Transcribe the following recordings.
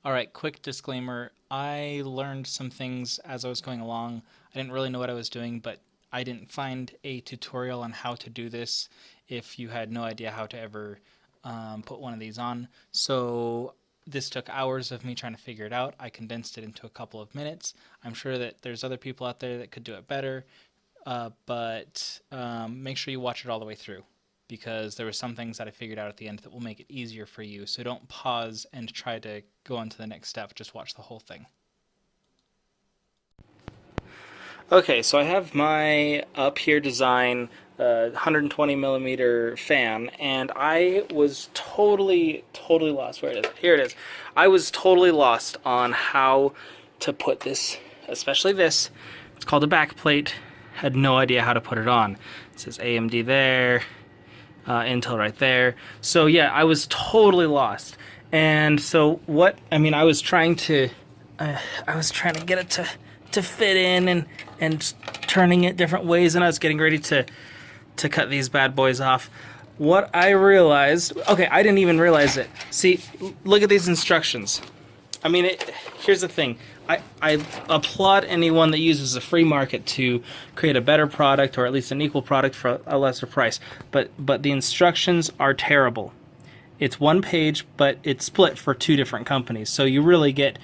All right, quick disclaimer. I learned some things as I was going along. I didn't really know what I was doing, but I didn't find a tutorial on how to do this if you had no idea how to ever put one of these on. So this took hours of me trying to figure it out. I condensed it into a couple of minutes. I'm sure that there's other people out there that could do it better, but make sure you watch it all the way through because there were some things that I figured out at the end that will make it easier for you. So don't pause and try to go on to the next step. Just watch the whole thing. Okay, so I have my upHere design 120 millimeter fan, and I was totally lost. Where it is? Here it is. I was totally lost on how to put this, especially this. It's called a backplate. Had no idea how to put it on. It says AMD there, Intel right there. So yeah, I was totally lost. And so I was trying to get it to fit in and turning it different ways, and I was getting ready to cut these bad boys off. What I realized, okay, I didn't even realize it. See, look at these instructions. Here's the thing. I applaud anyone that uses the free market to create a better product, or at least an equal product for a lesser price. But the instructions are terrible. It's one page, but it's split for two different companies. So you really get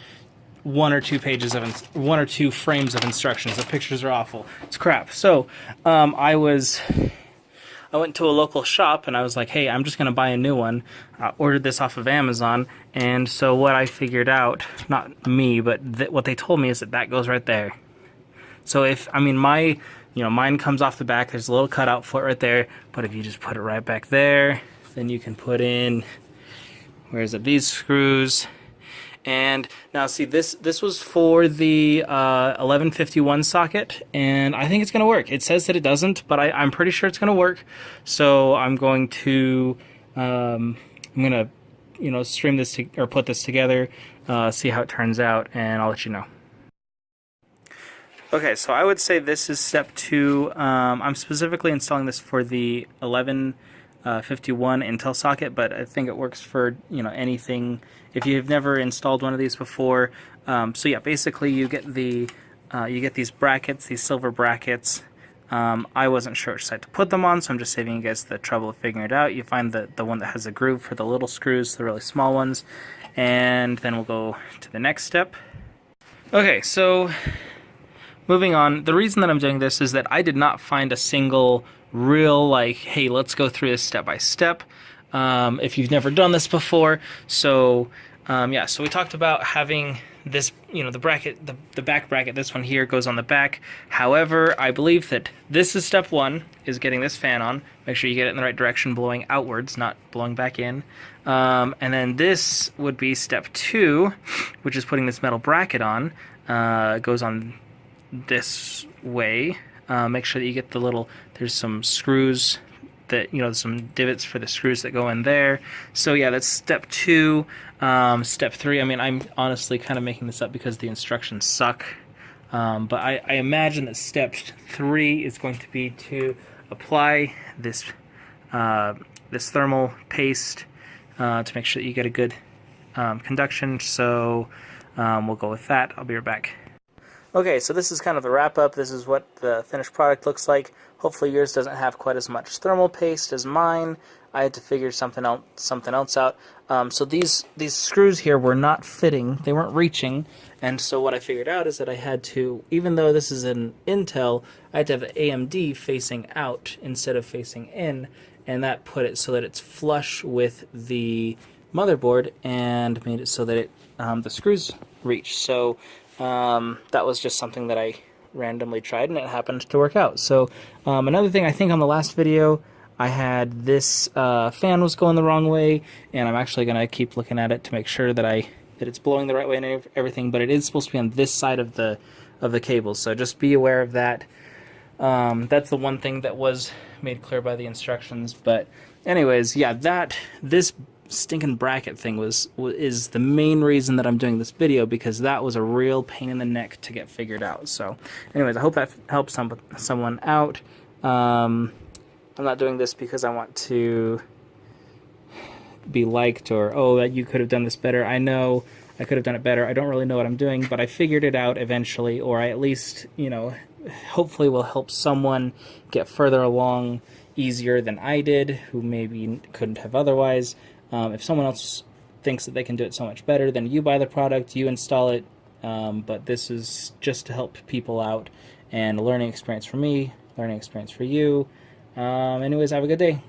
one or two frames of instructions. The pictures are awful. It's crap. So I went to a local shop and I was like, hey, I'm just going to buy a new one. I ordered this off of Amazon. And so what I figured out, not me, but what they told me is that goes right there. So mine comes off the back. There's a little cutout for it right there. But if you just put it right back there, then you can put in, these screws. And now see, this was for the 1151 socket, and I think it's going to work. It says that it doesn't, but I'm pretty sure it's going to work. So I'm going to stream this or put this together, see how it turns out, and I'll let you know. Okay, so I would say this is step 2. I'm specifically installing this for the 1151 Intel socket, but I think it works for anything. If you've never installed one of these before, so yeah, basically you get these brackets, these silver brackets. I wasn't sure which side to put them on, so I'm just saving you guys the trouble of figuring it out. You find the one that has a groove for the little screws, the really small ones, and then we'll go to the next step. Okay, so moving on, the reason that I'm doing this is that I did not find a single real, hey, let's go through this step by step, if you've never done this before. So so we talked about having this, the bracket, the back bracket, this one here goes on the back. However, I believe that this is step 1, is getting this fan on. Make sure you get it in the right direction, blowing outwards, not blowing back in. And then this would be step 2, which is putting this metal bracket on. Goes on this way. Make sure that you get there's some screws that, some divots for the screws that go in there. So yeah, that's step 2. Step 3, I'm honestly kind of making this up because the instructions suck. But I imagine that step 3 is going to be to apply this thermal paste to make sure that you get a good conduction. So we'll go with that. I'll be right back. Okay, so this is kind of the wrap-up. This is what the finished product looks like. Hopefully yours doesn't have quite as much thermal paste as mine. I had to figure something else out. So these screws here were not fitting. They weren't reaching. And so what I figured out is that I had to, even though this is an Intel, I had to have the AMD facing out instead of facing in. And that put it so that it's flush with the motherboard and made it so that the screws reach. So that was just something that I randomly tried, and it happened to work out. So another thing, I think on the last video I had this fan was going the wrong way, and I'm actually going to keep looking at it to make sure that it's blowing the right way and everything, but it is supposed to be on this side of the cable, so just be aware of that. That's the one thing that was made clear by the instructions. But anyways, yeah, this stinking bracket thing is the main reason that I'm doing this video, because that was a real pain in the neck to get figured out. So anyways, I hope that helps someone out. I'm not doing this because I want to be liked or, oh, that you could have done this better. I know I could have done it better. I don't really know what I'm doing, but I figured it out eventually, or I at least, hopefully will help someone get further along easier than I did, who maybe couldn't have otherwise. If someone else thinks that they can do it so much better, then you buy the product, you install it, but this is just to help people out, and a learning experience for me, learning experience for you. Anyways, have a good day.